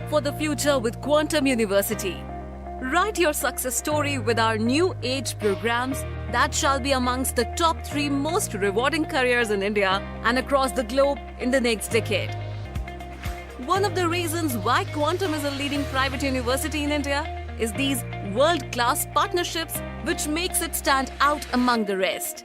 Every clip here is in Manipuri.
for the future with Quantum University. Write your success story with our new age programs that shall be amongst the top 3 most rewarding careers in India and across the globe in the next decade. One of the reasons why Quantum is a leading private university in India is these world-class partnerships which makes it stand out among the rest.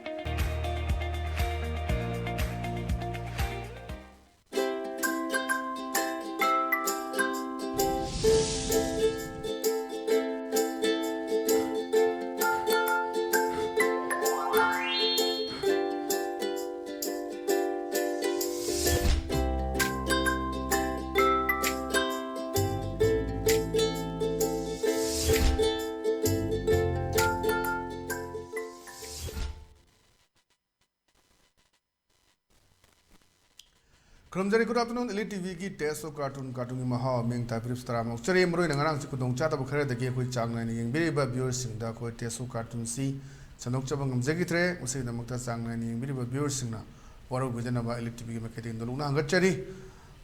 Good afternoon, ELITETV ki test of cartoon maha meng type of stram of cherry mro in angang chikudong chat of credit the gay with chang and ing very bad viewers in the co test of cartoon C. Sanok Chabang Zegitre, was say the Mokta Sang and ing very bad viewers in war within about ELITETV marketing the Luna cherry.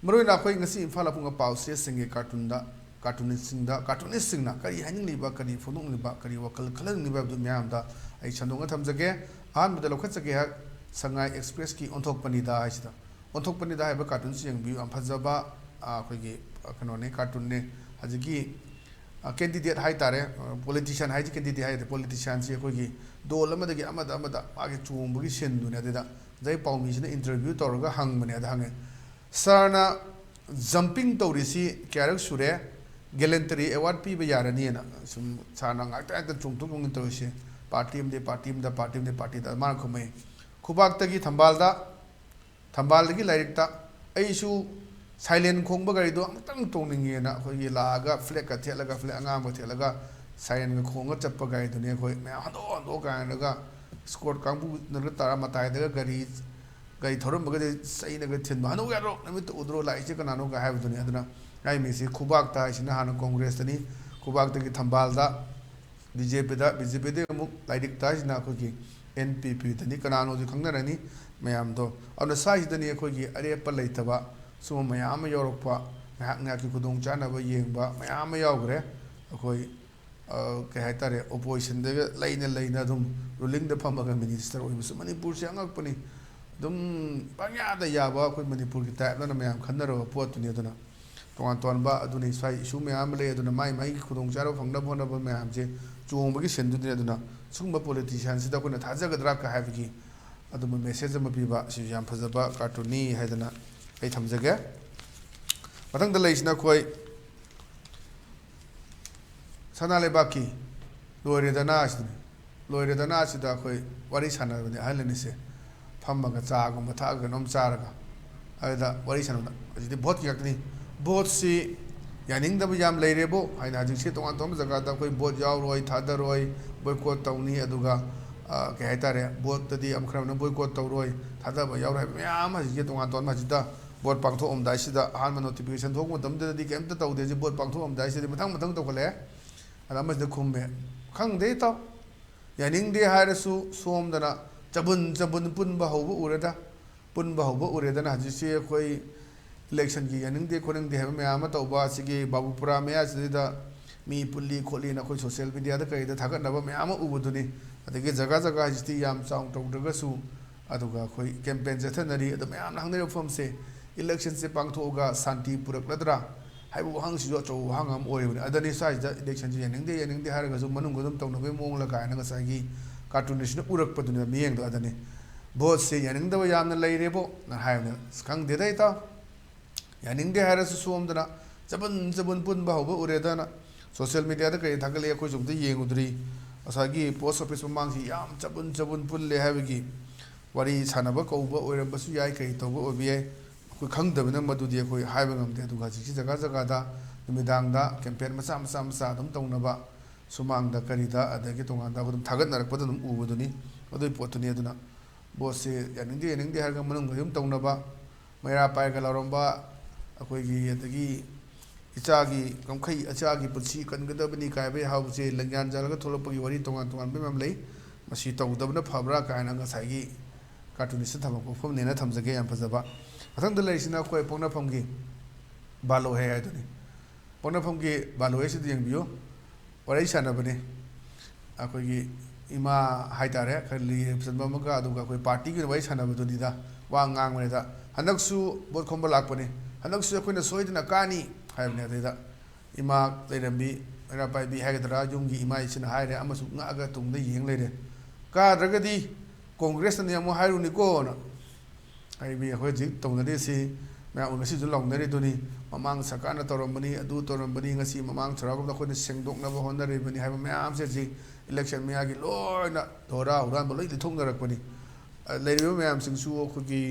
Mro in a quick see Falapung about sing a cartoonist in the cartoonist in Kari hanging liba Kari for only Bakari Wakal Kalan Liba Miamda, a Chandonga Tamzage, and with the Lokatsaga Sangai Express key on top Panida Aista. On top of the cartoon seeing view and Pazaba, Kanone cartoon, Haziki, candidate high tare, politician, high candidate, the politicians, Yakogi, Dolama the Amada, Akitu, Bugishin, Dunadida, they pound me in the interview, Torga hung many other hanging. Sarna jumping to receive Carol Sure, gallantry, a what people Yaraniana, some Sarnang at the Chuntung into party, the party, the Marcome. Kubak Tambalda. Tambalagi Larita, Aishu, silent Kongbagarido, Toning, Laga, Fleca, Telaga, Flangama, Telaga, silent Konga Chapagai, the Neko, Oga, and Laga, scored Kambu, Naramatai, the Garis, Gaitorum, saying a tin, Mano, and to Udro, like Chicananoga, have the Nadana. I may say Kubakta, Shinahana Congress, Kubak the Tambalda, Dijepeda, Bizipede, like Taj Nakoki, NPP, the Nicanano, the Kongarani. Mayamdo on the side the Nekogi, Arepa Lataba, so Mayama Europa, Mahanaki Kudong Chana, Yingba, Mayama Yogre, Akoi Kahatare, opposition, the Lane Lanadum, ruling the Pamaga minister, was Manipur Shangapani, Dum Panya the Yaba, with Manipur, Tatanam, Kandaro, Port to Nedana. Tontonba, Aduni Sai, Shumamale, Aduna, my Kudong Jaro from the Bonaba Mamje, Jumbagishan to Nedana, Sumba politicians, the Tazaga Draka Haviki. The message of Mapiba, Shijam Pazaba, Cartoni, Hedana, Aitamzaga. But on the Lashna Koi Sanalebaki, Loredanas, Loredanas, Koi, what is Hana with the island is Pamagazaga, Mataga, Nom Saraga. Either what is another? The boat yakni, both see Yaning the Yam Ladebo, I had to sit on Tom Zagata, boat Yauroi, Tadaroi, Boycott Tony Aduga. Kaitare, both the Amkram boycott Toroi, Tadaba Yaura, Yamas get on Majida, board Pangto Daisida, Harman notification, talk with them, the Camp to the board Pangto Daisida, Matang to Cole, and I must the Kumbe. Kang data Yaning de Harasu, Swam Dana, Jabun Punba Ureda, Punba Ureda, as you see a quay election, Yaning de Koning de Hamamato Basigi, Babupura Meas, me Puli, Colina, social media, the Takan Nava Mayama Ubuduni. The Zagazaga is the Yam Sound to the Gasu, Aduga, campaigns eternally, the man hung from say, elections Pangtoga, Santi Purakladra, I will hang Joto, hang oil, other sides the election and the Haragazu Manungum to November and Nagasaki, cartoonish Urak put in the being the other day. Both say Yaning the Yam the Ladebo, and Havna, skunk the data. Yaning the Harris swam the Zabun Punba Uredana, social media the Takale of the Yangudri. Asagi post office among Yam Jabun Pulle Havigi, what is Hanabak over Basuya Togo OBA, who come the number to the Having them to Gazagada, the Medanga, campaign Masam Sadam Tonaba, Sumang the Carita, the Getonganda, Tagana, put them Ubuduni, or the Portunaduna, Bosse, and Indian Hagamanum Tonaba, Mara Pagalaromba, Akwegi at the Gi. Ichagi, Kamkai, Achagi, Puchi, Kangadabani, Kabe, House, Langan Jalaga, Tolopi, Wari Tongan, Bimamley, Mashito, Dabna Pabra, and Angasagi, cartoonist from Nena Tamzage and Pazaba. I think the Lashina Koi Pona Pongi, Balo Hair. ꯄꯣꯛꯅꯐꯝꯒꯤ ꯕꯥꯂꯣꯏꯁꯤꯗ ꯌꯦꯡꯕꯤꯌꯨ ꯋꯥꯔꯤ ꯁꯥꯟꯅꯕꯅꯤ ꯑꯩꯈꯣꯏꯒꯤ ꯏꯃꯥ ꯍꯥꯏꯇꯥꯔꯦ ꯈꯔ ꯂꯤꯔꯕ ꯑꯃꯒ ꯑꯗꯨꯒ ꯑꯩꯈꯣꯏ ꯄꯥꯔꯇꯤꯒꯤ ꯋꯥꯔꯤ ꯁꯥꯟꯅꯕꯗꯨꯅꯤꯗ ꯋꯥ ꯉꯥꯡꯕꯅꯤꯗ ꯍꯟꯗꯛꯁꯨ ꯚꯣꯠ ꯈꯣꯝꯕ ꯂꯥꯛꯄꯅꯤ ꯍꯟꯗꯛꯁꯨ ꯑꯩꯈꯣꯏꯅ ꯁꯣꯏꯗꯅ ꯀꯥꯅꯤ ꯍꯥꯏꯕꯅꯤ ꯑꯗꯩꯗ ꯏꯃꯥ ꯂꯩꯔꯝꯕꯤ ꯃꯩꯔꯥ ꯄꯥꯏꯕꯤ ꯍꯥꯏꯒꯗ꯭ꯔꯥ ꯌꯨꯝꯒꯤ ꯏꯃꯥ ꯏꯆꯤꯟꯅ ꯍꯥꯏꯔꯦ ꯑꯃꯁꯨ ꯉꯛꯑꯒ ꯇꯨꯡꯗ ꯌꯦꯡ ꯂꯩꯔꯦ ꯀꯥꯗ꯭ꯔꯒꯗꯤ ꯀꯣꯡꯒ꯭ꯔꯦꯁꯅꯅꯤ ꯑꯃꯨꯛ ꯍꯥꯏꯔꯨꯅꯤꯀꯣꯅ ꯍꯥꯏꯕꯤ ꯑꯩꯈꯣꯏ ꯍꯧꯖꯤꯛ ꯇꯧꯅꯔꯤꯁꯤ ꯃꯌꯥꯝ ꯉꯁꯤꯁꯨ ꯂꯥꯎꯅꯔꯤꯗꯨꯅꯤ ꯃꯃꯥꯡ ꯁꯔꯀꯥꯔꯅ ꯇꯧꯔꯝꯕꯅꯤ ꯑꯗꯨ ꯇꯧꯔꯝꯕꯅꯤ ꯉꯁꯤ ꯃꯃꯥꯡ ꯆꯩꯔꯥꯎꯕꯗ ꯑꯩꯈꯣꯏꯅ ꯁꯦꯡꯗꯣꯛꯅꯕ ꯍꯣꯠꯅꯔꯤꯕꯅꯤ ꯍꯥꯏꯕ ꯃꯌꯥꯝꯁꯦ ꯍꯧꯖꯤꯛ ꯏꯂꯦꯛꯁꯟ ꯃꯌꯥꯒꯤ ꯂꯣꯏꯅ ꯙꯣꯔꯥ ꯍꯨꯔꯥꯟꯕ ꯂꯣꯏ ꯂꯤꯊꯣꯛꯅꯔꯛꯄꯅꯤ ꯂꯩꯔꯤꯕ ꯃꯌꯥꯝꯁꯤꯡꯁꯨ ꯑꯩꯈꯣꯏꯒꯤ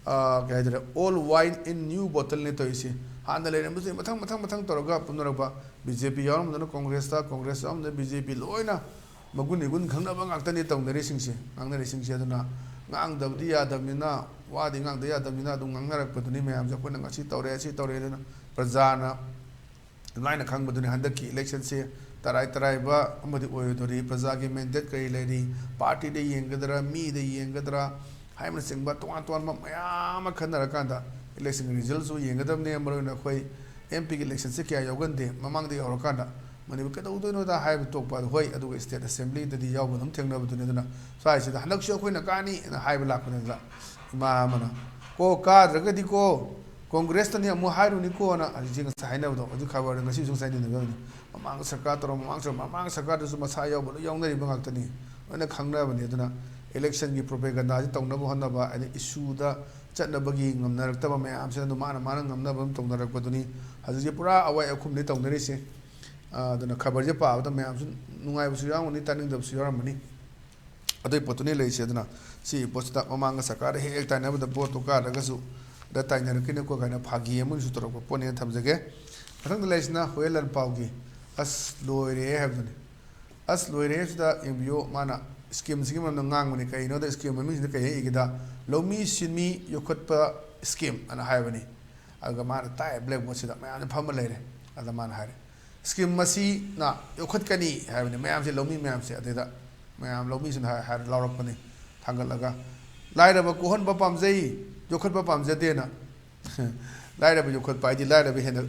ꯀꯩ ꯍꯥꯏꯇꯥꯔꯦ ꯑꯣꯜ ꯋꯥꯏꯟ ꯏꯟ ꯅ꯭ꯌꯨ ꯕꯣꯇꯜꯅꯦ ꯇꯧꯔꯤꯁꯤ ꯍꯥꯟꯅ ꯂꯩꯔꯝꯕꯁꯤ ꯃꯊꯪ ꯇꯧꯔꯒ ꯄꯨꯅꯔꯛꯄ ꯕꯤꯖꯦꯄꯤ ꯌꯥꯎꯔꯝꯗꯅ ꯀꯣꯡꯒ꯭ꯔꯦꯁꯇ ꯀꯣꯡꯒ꯭ꯔꯦꯁ ꯌꯥꯎꯔꯝꯗꯅ ꯕꯤꯖꯦꯄꯤ ꯂꯣꯏꯅ ꯃꯒꯨꯟ ꯏꯒꯨꯟ ꯈꯪꯅꯕ ꯉꯥꯛꯇꯅꯤ ꯇꯧꯅꯔꯤꯁꯤꯡꯁꯦ ꯉꯥꯡꯅꯔꯤꯁꯤꯡꯁꯦ ꯑꯗꯨꯅ ꯉꯥꯡꯗꯕꯗꯤ ꯌꯥꯗꯕꯅꯤꯅ ꯋꯥꯗꯤ ꯉꯥꯡꯗ ꯌꯥꯗꯕꯅꯤꯅ ꯑꯗꯨꯝ ꯉꯥꯡꯅꯔꯛꯄꯗꯨꯅꯤ ꯃꯌꯥꯝꯁꯦ ꯑꯩꯈꯣꯏꯅ ꯉꯁꯤ ꯇꯧꯔꯦ ꯑꯁꯤ ꯇꯧꯔꯦ ꯑꯗꯨꯅ ꯄ꯭ꯔꯖꯥꯅ ꯑꯗꯨꯃꯥꯏꯅ ꯈꯪꯕꯗꯨꯅꯤ ꯍꯟꯗꯛꯀꯤ ꯏꯂꯦꯛꯁꯟꯁꯦ ꯇꯔꯥꯏꯕ ꯑꯃꯗꯤ ꯑꯣꯏꯗꯣꯔꯤ ꯄ꯭ꯔꯖꯥꯒꯤ ꯃꯦꯟꯗꯦꯠ ꯀꯔꯤ ꯂꯩꯔꯤ ꯄꯥꯔꯇꯤꯗ ꯌꯦꯡꯒꯗ꯭ꯔꯥ ꯃꯤꯗ ꯌꯦꯡꯒꯗ꯭ꯔꯥ ꯍꯥꯏꯕꯅꯆꯤꯡꯕ ꯇꯣꯉꯥꯟ ꯇꯣꯉꯥꯟꯕ ꯃꯌꯥꯝ ꯑꯃ ꯈꯟꯅꯔꯀꯥꯟꯗ ꯏꯂꯦꯛꯁꯟꯒꯤ ꯔꯤꯖꯜꯁꯨ ꯌꯦꯡꯒꯗꯕꯅꯤ ꯃꯔꯨꯑꯣꯏꯅ ꯑꯩꯈꯣꯏ ꯑꯦꯝ ꯄꯤꯒꯤ ꯏꯂꯦꯛꯁꯟꯁꯦ ꯀꯌꯥ ꯌꯥꯎꯒꯟꯗꯦ ꯃꯃꯥꯡꯗ ꯌꯧꯔꯀꯥꯟꯗ ꯃꯅꯤꯄꯨꯔ ꯀꯩꯗꯧꯗꯣꯏꯅꯣꯗ ꯍꯥꯏꯕ ꯇꯣꯛꯄ ꯑꯗꯨ ꯍꯣꯏ ꯑꯗꯨꯒ ꯁ꯭ꯇꯦꯠ ꯑꯦꯁꯦꯝꯕ꯭ꯂꯤꯗꯗꯤ ꯌꯥꯎꯕ ꯑꯗꯨꯝ ꯊꯦꯡꯅꯕꯗꯨꯅꯤ ꯑꯗꯨꯅ ꯁ꯭ꯋꯥꯏꯁꯤꯗ ꯍꯟꯗꯛꯁꯨ ꯑꯩꯈꯣꯏꯅ ꯀꯥꯅꯤ ꯍꯥꯏꯅ ꯍꯥꯏꯕ ꯂꯥꯛꯄꯅꯤꯗ ꯏꯃꯥ ꯑꯃꯅ ꯀꯥꯗ꯭ꯔꯒꯗꯤꯀꯣ ꯀꯣꯡꯒ꯭ꯔꯦꯁꯇꯅꯤ ꯑꯃꯨꯛ ꯍꯥꯏꯔꯨꯅꯤꯀꯣꯅ ꯍꯧꯖꯤꯛꯁꯦ ꯉꯁꯥꯏ ꯍꯥꯏꯅꯕꯗꯣ ꯑꯗꯨ ꯈꯕꯔꯗ ꯉꯁꯤꯁꯨ ꯉꯁꯥꯏ ꯅꯤꯡꯊꯤꯔꯕꯅꯤ ꯃꯃꯥꯡ ꯁꯔꯀꯥꯔ ꯇꯧꯔ ꯃꯃꯥꯡ ꯁꯔꯀꯥꯔꯗꯁꯨ ꯃꯁꯥ ꯌꯥꯎꯕ ꯂꯣꯏ ꯌꯥꯎꯅꯔꯤꯕ ꯉꯥꯛꯇꯅꯤ ꯂꯣꯏꯅ ꯈꯪꯅꯕꯅꯤ ꯑꯗꯨꯅ ꯏꯂꯦꯛꯁꯟꯒꯤ ꯄ꯭ꯔꯣꯄꯦꯒꯟꯗꯥꯁꯤ ꯇꯧꯅꯕ ꯍꯣꯠꯅꯕ ꯍꯥꯏꯗꯤ ꯏꯁꯨꯗ ꯆꯠꯅꯕꯒꯤ ꯉꯝꯅꯔꯛꯇꯕ ꯃꯌꯥꯝꯁꯤꯅ ꯑꯗꯨꯝ ꯃꯥꯅ ꯉꯝꯅꯕ ꯑꯗꯨꯝ ꯇꯧꯅꯔꯛꯄꯗꯨꯅꯤ ꯍꯧꯖꯤꯛꯁꯦ ꯄꯨꯔꯥ ꯑꯋꯥꯏ ꯑꯈꯨꯝꯅꯤ ꯇꯧꯅꯔꯤꯁꯦ ꯑꯗꯨꯅ ꯈꯕꯔꯁꯦ ꯄꯥꯕꯗ ꯃꯌꯥꯝꯁꯨ ꯅꯨꯡꯉꯥꯏꯕꯁꯨ ꯌꯥꯎꯔꯝꯒꯅꯤ ꯇꯥꯅꯤꯡꯗꯕꯁꯨ ꯌꯥꯎꯔꯝꯒꯅꯤ ꯑꯗꯨꯒꯤ ꯄꯣꯠꯇꯨꯅꯤ ꯂꯩꯔꯤꯁꯦ ꯑꯗꯨꯅ ꯁꯤ ꯄꯣꯠꯁꯤꯗ ꯃꯃꯥꯡꯒ ꯁꯔꯀꯥꯔꯗ ꯍꯦꯛ ꯇꯥꯏꯅꯕꯗ ꯚꯣꯠꯇꯣ ꯀꯥꯗ꯭ꯔꯒꯁꯨ ꯗ ꯇꯥꯏꯅꯔꯛꯀꯅꯤꯀꯣ ꯀꯥꯏꯅ ꯐꯥꯒꯤ ꯑꯃꯁꯨ ꯇꯧꯔꯛꯄ ꯄꯣꯠꯅꯦꯅ ꯊꯝꯖꯒꯦ ꯃꯊꯪꯗ ꯂꯩꯔꯤꯁꯤꯅ ꯍꯣꯌꯦꯜ ꯂꯟꯄꯥꯎꯒꯤ ꯑꯁ ꯂꯣꯏꯔꯦ ꯍꯥꯏꯕꯗꯨꯅꯤ ꯑꯁ ꯂꯣꯏꯔꯦ ꯁꯤꯗ ꯌꯦꯡꯕꯤꯌꯨ ꯃꯥꯅ ꯁ꯭ꯀꯤꯝꯁꯤꯒꯤ ꯃꯔꯝꯗ ꯉꯥꯡꯕꯅꯤ ꯀꯩꯅꯣꯗ ꯁ꯭ꯀꯤꯝ ꯃꯃꯤꯡꯁꯤꯗ ꯀꯩ ꯍꯥꯏꯒꯦꯗ ꯂꯧꯃꯤ ꯁꯤꯟꯃꯤ ꯌꯣꯛꯈꯠꯄ ꯁ꯭ꯀꯤꯝ ꯑꯅ ꯍꯥꯏꯕꯅꯤ ꯑꯗꯨꯒ ꯃꯥꯅ ꯇꯥꯛꯑꯦ ꯕ꯭ꯂꯦꯛꯕꯣꯔꯗꯁꯤꯗ ꯃꯌꯥꯝꯁꯦ ꯐꯝꯃ ꯂꯩꯔꯦ ꯑꯗ ꯃꯥꯅ ꯍꯥꯏꯔꯦ ꯁ꯭ꯀꯤꯝ ꯃꯁꯤꯅ ꯌꯣꯛꯈꯠꯀꯅꯤ ꯍꯥꯏꯕꯅꯤ ꯃꯌꯥꯝꯁꯦ ꯂꯧꯃꯤ ꯃꯌꯥꯝꯁꯦ ꯑꯗꯨꯗ ꯃꯌꯥꯝ ꯂꯧꯃꯤꯁꯤꯅ ꯍꯥꯏꯔ ꯂꯥꯎꯔꯛꯄꯅꯤ ꯊꯥꯡꯒꯠꯂꯒ ꯂꯥꯏꯔꯕ ꯀꯣꯛꯍꯟꯕ ꯄꯥꯝꯖꯩ ꯌꯣꯛꯈꯠꯄ ꯄꯥꯝꯖꯗꯦꯅ ꯂꯥꯏꯔꯕ ꯌꯣꯛꯈꯠꯄ ꯍꯥꯏꯗꯤ ꯂꯥꯏꯔꯕ ꯍꯦꯟꯅ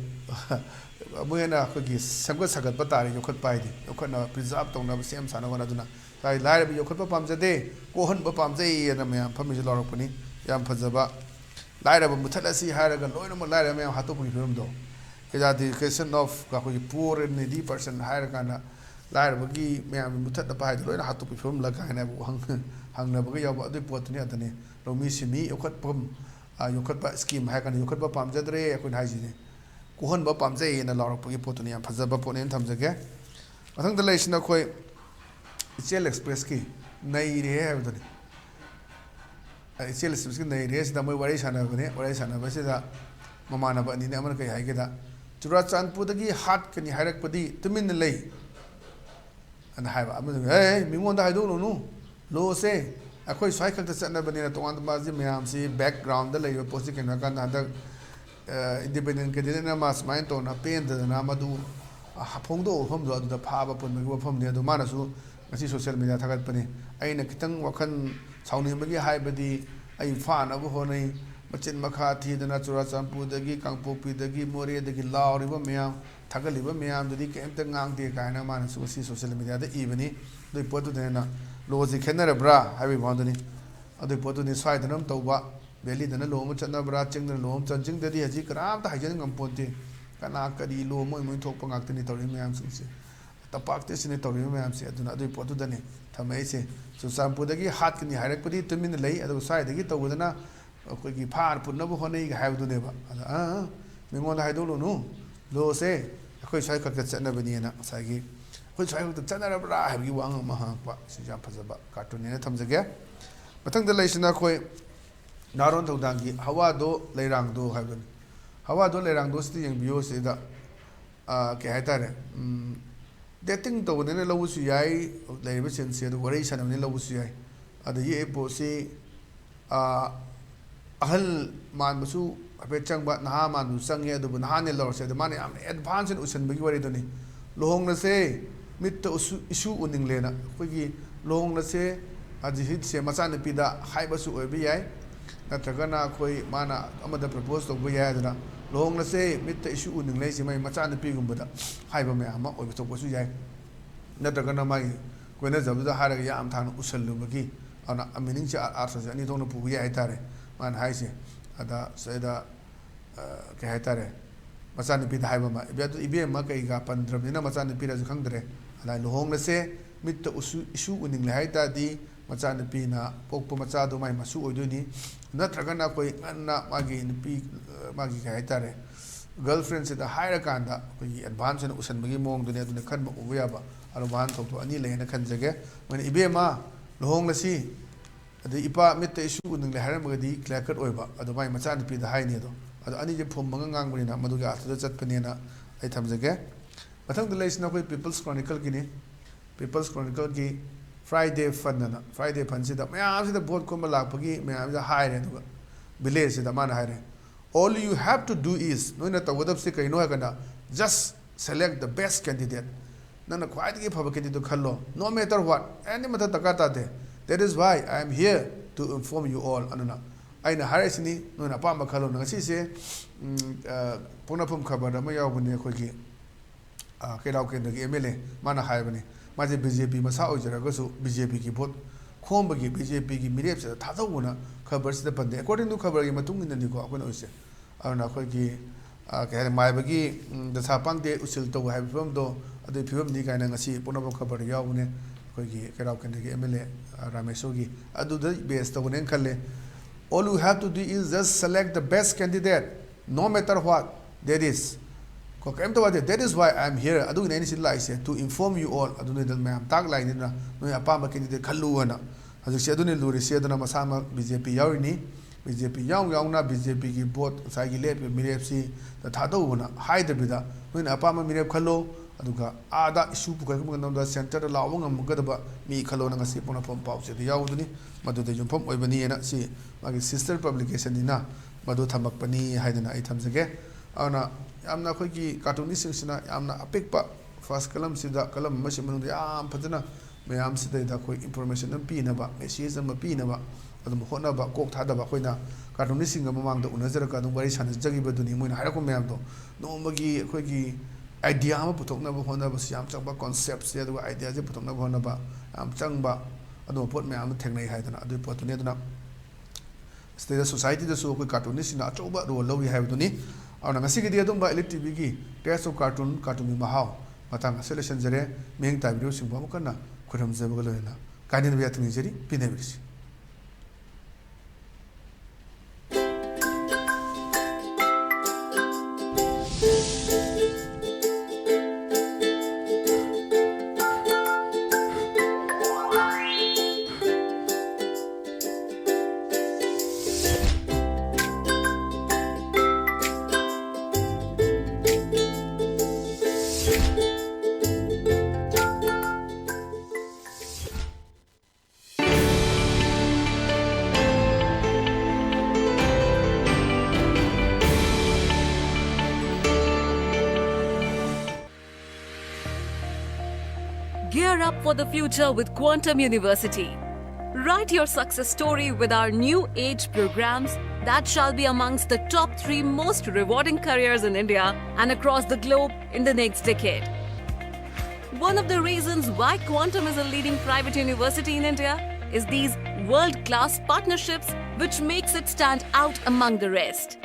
ꯑꯃꯨꯛ ꯍꯦꯟꯅ ꯑꯩꯈꯣꯏꯒꯤ ꯁꯦꯝꯒꯠ ꯁꯥꯒꯠꯄ ꯇꯥꯔꯦ ꯌꯣꯛꯈꯠꯄ ꯍꯥꯏꯗꯤ ꯌꯣꯛꯈꯠꯅꯕ ꯄ꯭ꯔꯤꯖꯥꯕ ꯇꯧꯅꯕ ꯁꯦꯝ ꯁꯥꯅꯕ ꯍꯣꯠꯅꯗꯨꯅ ꯂꯥꯏꯔꯕ ꯌꯣꯛꯈꯠꯄ ꯄꯥꯝꯖꯗꯦ ꯀꯣꯛꯍꯟꯕ ꯄꯥꯝꯖꯩ ꯃꯌꯥꯝ ꯐꯝꯃꯤꯁꯦ ꯂꯥꯎꯔꯛꯄꯅꯤ ꯌꯥꯝ ꯐꯖꯕ ꯂꯥꯏꯔꯕ ꯃꯨꯊꯠꯂꯁꯤ ꯍꯥꯏꯔꯒ ꯂꯣꯏꯅꯃꯛ ꯂꯥꯏꯔꯕ ꯃꯌꯥꯝ ꯍꯥꯠꯇꯣꯛꯄꯒꯤ ꯐꯤꯕꯝꯗꯣ ꯏꯔꯥꯗꯤꯀꯦꯁꯟ ꯑꯣꯐ ꯑꯩꯈꯣꯏꯒꯤ ꯄꯨꯋꯔ ꯑꯦꯟ ꯅꯤꯗꯤ ꯄꯔꯁꯟ ꯍꯥꯏꯔꯀꯥꯟꯗ ꯂꯥꯏꯔꯕꯒꯤ ꯃꯌꯥꯝꯒꯤ ꯃꯨꯊꯠꯅꯕ ꯍꯥꯏꯗꯤ ꯂꯣꯏꯅ ꯍꯥꯠꯇꯣꯛꯄꯒꯤ ꯐꯤꯕꯝ ꯀꯥꯏꯅ ꯍꯪꯅꯕꯒ ꯌꯥꯎꯕ ꯑꯗꯨꯒꯤ ꯄꯣꯠꯇꯨꯅꯤ ꯑꯗꯨꯅꯤ ꯂꯧꯃꯤ ꯁꯤꯟꯃꯤ ꯌꯣꯛꯈꯠꯄ ꯁ꯭ꯀꯤꯝ ꯍꯥꯏꯔ ꯀꯥꯟꯗ ꯌꯣꯛꯈꯠꯄ ꯄꯥꯝꯖꯗ꯭ꯔꯦ ꯑꯩꯈꯣꯏꯅ ꯍꯥꯏꯁꯤꯅꯦ ꯀꯣꯛꯍꯟꯕ ꯄꯥꯝꯖꯩꯅ ꯂꯥꯎꯔꯛꯄꯒꯤ ꯄꯣꯠꯇꯨꯅꯤ ꯌꯥꯝ ꯐꯖꯕ ꯄꯣꯠꯅꯦꯅ ꯊꯝꯖꯒꯦ ꯃꯊꯪꯗ ꯂꯩꯔꯤꯁꯤꯅ ꯑꯩꯈꯣꯏ ꯏꯆꯦꯜ ꯑꯦꯛꯁꯄ꯭ꯔꯦꯁꯀꯤ ꯅꯩꯔꯦ ꯍꯥꯏꯕꯗꯨꯅꯤ ꯏꯆꯦꯜ ꯑꯦꯛꯁꯄ꯭ꯔꯦꯁꯀꯤ ꯅꯩꯔꯦ ꯁꯤꯗ ꯃꯣꯏ ꯋꯥꯔꯤ ꯁꯥꯟꯅꯕꯅꯦ ꯋꯥꯔꯤ ꯁꯥꯟꯅꯕꯁꯤꯗ ꯃꯃꯥꯟꯅꯕ ꯑꯅꯤꯅꯦ ꯑꯃꯅ ꯀꯩ ꯍꯥꯏꯒꯦꯗ ꯆꯨꯔꯥꯆꯥꯟꯄꯨꯔꯗꯒꯤ ꯍꯥꯠꯀꯅꯤ ꯍꯥꯏꯔꯛꯄꯗꯤ ꯇꯨꯃꯤꯟꯅ ꯂꯩ ꯑꯅ ꯍꯥꯏꯕ ꯑꯃꯗꯨꯅ ꯃꯤꯉꯣꯟꯗ ꯍꯥꯏꯗꯣꯛꯂꯨꯅꯨ ꯂꯣꯁꯦ ꯑꯩꯈꯣꯏ ꯁ꯭ꯋꯥꯏ ꯈꯛꯇ ꯆꯠꯅꯕꯅꯤꯅ ꯇꯣꯉꯥꯟ ꯇꯣꯉꯥꯟꯕ ꯃꯌꯥꯝꯁꯤ ꯕꯦꯛꯒ꯭ꯔꯥꯎꯟꯗ ꯂꯩꯕ ꯄꯣꯠꯁꯤ ꯀꯩꯅꯣ ꯍꯥꯏꯔꯀꯥꯟꯗ ꯍꯟꯗꯛ ꯏꯟꯗꯤꯄꯦꯟꯗꯦꯟ ꯀꯦꯟꯗꯤꯗꯦꯠꯅ ꯃꯥ ꯁꯨꯃꯥꯏꯅ ꯇꯧꯅ ꯄꯦꯟꯗꯗꯅ ꯃꯗꯨ ꯐꯣꯡꯗꯣꯛꯄ ꯃꯐꯝꯗꯣ ꯑꯗꯨꯗ ꯐꯥꯕ ꯄꯨꯟꯕꯒꯤ ꯋꯥꯐꯝꯅꯤ ꯑꯗꯨ ꯃꯥꯅꯁꯨ ꯉꯁꯤ ꯁꯣꯁꯤꯌꯦꯜ ꯃೀಡಿಯꯥ ꯊꯥꯒꯠꯄꯅꯤ ꯑꯩꯅ ꯈꯤꯇꯪ ꯋꯥꯈꯜ ꯁꯥꯎꯅꯤꯡꯕꯒꯤ ꯍꯥꯏꯕꯗꯤ ꯑꯩ ꯐꯥꯅꯕ ꯍꯣꯠꯅꯩ ꯃꯆꯤꯟ ꯃꯈꯥ ꯊꯤꯗꯅ ꯆꯨꯔꯥꯆꯥꯟꯄꯨꯔꯗꯒꯤ ꯀꯥꯡꯄꯣꯛꯄꯤꯗꯒꯤ ꯃꯣꯔꯦꯗꯒꯤ ꯂꯥꯎꯔꯤꯕ ꯃꯌꯥꯝ ꯊꯥꯒꯠꯂꯤꯕ ꯃꯌꯥꯝꯗꯨꯗꯤ ꯀꯩꯝꯇ ꯉꯥꯡꯗꯦ ꯀꯥꯏꯅ ꯃꯥꯅꯁꯨ ꯉꯁꯤ ꯁꯣꯁꯤꯌꯦꯜ ꯃೀಡಿಯಾꯗ ꯏꯕꯅꯤ ꯑꯗꯨꯒꯤ ꯄꯣꯠꯇꯨꯗ ꯍꯦꯟꯅ ꯂꯣꯁꯤ ꯈꯦꯠꯅꯔꯕ꯭ꯔꯥ ꯍꯥꯏꯕꯒꯤ ꯃꯑꯣꯡꯗꯨꯅꯤ ꯑꯗꯨꯒꯤ ꯄꯣꯠꯇꯨꯅꯤ ꯁ꯭ꯋꯥꯏꯗꯅ ꯑꯃ ꯇꯧꯕ ꯚꯦꯂꯤꯗꯅ ꯂꯣ ꯑꯃ ꯆꯠꯅꯕ꯭ꯔꯥ ꯆꯤꯡꯗꯅ ꯂꯣ ꯑꯃ ꯆꯤꯡꯗꯗꯤ ꯍꯧꯖꯤꯛ ꯀꯅꯥꯝꯇ ꯍꯥꯏꯖꯟ ꯉꯝꯄꯣꯟꯇꯦ ꯀꯅꯥ ꯀꯔꯤ ꯂꯣ ꯃꯣꯏ ꯊꯣꯛꯄ ꯉꯥꯛꯇꯅꯤ ꯇꯧꯔꯤꯕ ꯃꯌꯥꯝꯁꯤꯡꯁꯦ ꯇꯝꯄꯥꯛꯇꯁꯤꯅꯤ ꯇꯧꯔꯤꯕ ꯃꯌꯥꯝꯁꯦ ꯑꯗꯨꯅ ꯑꯗꯨꯒꯤ ꯄꯣꯠꯇꯨꯗꯅꯤ ꯊꯝꯃꯛꯏꯁꯦ ꯆꯨꯔꯆꯥꯟꯄꯨꯔꯗꯒꯤ ꯍꯥꯠꯀꯅꯤ ꯍꯥꯏꯔꯛꯄꯗꯤ ꯇꯨꯃꯤꯟꯅ ꯂꯩ ꯑꯗꯨꯒ ꯁ꯭ꯋꯥꯏꯗꯒꯤ ꯇꯧꯕꯗꯅ ꯑꯩꯈꯣꯏꯒꯤ ꯐꯥꯔ ꯄꯨꯟꯅꯕ ꯍꯣꯠꯅꯩꯒ ꯍꯥꯏꯕꯗꯨꯅꯦꯕ ꯑꯗ ꯃꯤꯉꯣꯟꯗ ꯍꯥꯏꯗꯣꯛꯂꯨꯅꯨ ꯂꯣꯁꯦ ꯑꯩꯈꯣꯏ ꯁ꯭ꯋꯥꯏ ꯈꯛꯇ ꯆꯠꯅꯕꯅꯤꯅ ꯉꯁꯥꯏꯒꯤ ꯑꯩꯈꯣꯏ ꯁ꯭ꯋꯥꯏ ꯈꯛꯇ ꯆꯠꯅꯔꯕ꯭ꯔꯥ ꯍꯥꯏꯕꯒꯤ ꯋꯥꯍꯪ ꯑꯃ ꯍꯪꯉꯛꯄ ꯁꯤꯁꯨ ꯌꯥꯝ ꯐꯖꯕ ꯀꯥꯔꯇꯨꯟꯅꯦꯅ ꯊꯝꯖꯒꯦ ꯃꯊꯪꯗ ꯂꯩꯁꯤꯅ ꯑꯩꯈꯣꯏ ꯅꯥꯔꯣꯟ ꯊꯧꯗꯥꯡꯒꯤ ꯍꯋꯥꯗꯣ ꯂꯩꯔꯥꯡꯗꯣ ꯍꯥꯏꯕꯗꯨꯅꯤ ꯍꯋꯥꯗꯣ ꯂꯩꯔꯥꯡꯗꯣ ꯁꯤꯗ ꯌꯦꯡꯕꯤꯌꯨ ꯁꯤꯗ ꯀꯩ ꯍꯥꯏꯇꯥꯔꯦ ꯗꯦꯇꯤꯡ ꯇꯧꯕꯅꯤꯅ ꯂꯧꯕꯁꯨ ꯌꯥꯏ ꯂꯩꯔꯤꯕ ꯁꯤꯟꯁꯦ ꯑꯗꯨ ꯋꯥꯔꯤ ꯁꯥꯟꯅꯕꯅꯤꯅ ꯂꯧꯕꯁꯨ ꯌꯥꯏ ꯑꯗ ꯌꯦꯛꯏ ꯄꯣꯠꯁꯤ ꯑꯍꯜ ꯃꯥꯟꯕꯁꯨ ꯍꯥꯏꯐꯦꯠ ꯆꯪꯕ ꯅꯍꯥ ꯃꯥꯟꯕꯁꯨ ꯆꯪꯉꯦ ꯑꯗꯨꯕꯨ ꯅꯍꯥꯅꯦ ꯂꯧꯔꯁꯦ ꯑꯗꯨ ꯃꯥꯅ ꯌꯥꯝꯅ ꯑꯦꯗꯚꯥꯟꯁ ꯑꯣꯏꯅ ꯎꯁꯟꯕꯒꯤ ꯋꯥꯔꯤꯗꯨꯅꯤ ꯂꯨꯍꯣꯡꯅꯁꯦ ꯃꯤꯠꯇ ꯏꯁꯨ ꯎꯅꯤꯡꯂꯦꯅ ꯑꯩꯈꯣꯏꯒꯤ ꯂꯨꯍꯣꯡꯅꯁꯦ ꯑꯖꯤꯠꯁꯦ ꯃꯆꯥꯅꯨꯄꯤꯗ ꯍꯥꯏꯕꯁꯨ ꯑꯣꯏꯕ ꯌꯥꯏ ꯅꯠꯇ꯭ꯔꯒꯅ ꯑꯩꯈꯣꯏ ꯃꯥꯅ ꯑꯃꯗ ꯄ꯭ꯔꯄꯣꯁ ꯇꯧꯕ ꯌꯥꯏ ꯑꯗꯨꯅ lohonglase mitta issue uning lei si mai macha nupi gumbada haiba me ama oi thok basu yai natragana mai koina jabda haraga yam thang usallubagi ana meaning cha artha ani dona pu ya haitare man haise ada saida ke haitare macha nupi da haiba ma ibe ma kai ga pandramina macha nupi ra khangdre ala lohonglase mitta issue uning lei haita di macha nupi na pokpa macha do mai masu oidoni natragana koi anna magi nupi magi ka haitare girlfriend se da haira kanda koi advance na usan bagi mong dune dune khan ma uya ba alo ban thok to ani le na khan jage man ibe ma lohong la si adi ipa mitta issue uning le haram gadi clear cut oiba ado mai macha nupi da hai ne do ado ani je phom manga ngang bani na madu ga athu chat pani na ai tham jage mathang de leisna koi people's chronicle ki ni people's chronicle ki Friday fun na Friday fun sida mayam sida boat ko malapagi mayam ja hai re duga village sida man hai re all you have to do is no na tawadap se kaino kana just select the best candidate nana khwai gi phaba candidate khallo no matter what any mata takata de that is why I am here to inform you all anuna aina harisini no na pamba khallo na si se ponapum khabar ma yaw bune khoi gi kairaw kendra gi MLA mana hai bane maje BJP masa ojaragosu BJP ki vote khombagi BJP ki mirep se thadawuna khabar se pande according to khabar gi matung in ni ko akona oise arna khoi gi ke mai bagi da sapang de usil to hai phom do adu phom ni kaina ngasi ponabo khabar yaune khoi gi kerau kan gi MLA Rameso gi adu da base to ne khalle all you have to do is just select the best candidate no matter what that is that is why I am here. Adu ni si lai se to inform you all. Adu ni dal mayam tag lai ni na no ya pa ma candidate khallu na. Adu si adu ni luri si adu na masama BJP yaw ni BJP yaw na BJP ki vote sai gi lep mirep si ta thado na hai de bida no na pa ma mirep khallo adu ga ada issue pu ga ngam da center la wa ngam ga da ba mi khallo na ngasi pona pom pau se yaw du ni madu de jumphom oi bani na si magi sister publication ni na madu thamak pani hai da na ai thamjage ana yamna khoi ki cartoonist sina yamna apikpa first column sida column ma simanu yam phajana mayam sida da khoi information am pi na ba message am pi na ba adum hona ba kok thada ba khoina cartoonist singa mamang da unajara ka dum bari sana jagi ba duni moina hara ko mayam do no magi khoi ki idea am putok na ba hona ba siam chang ba concept se da idea je putok na ba hona ba am chang ba adum pot mayam thengnai hai dana adu pot ne dana state society da so khoi cartoonist sina achoba role lo hai duni auna ngasi gi dia dum ba ELITETV gi test of cartoon mi mahau matang selection jare meng ta video sing ba mukana khuram je bagalo na kanin biya tuni jeri pine birisi Gear up for the future with Quantum University. Write your success story with our new age programs that shall be amongst the top 3 most rewarding careers in India and across the globe in the next decade. One of the reasons why Quantum is a leading private university in India is these world-class partnerships which makes it stand out among the rest.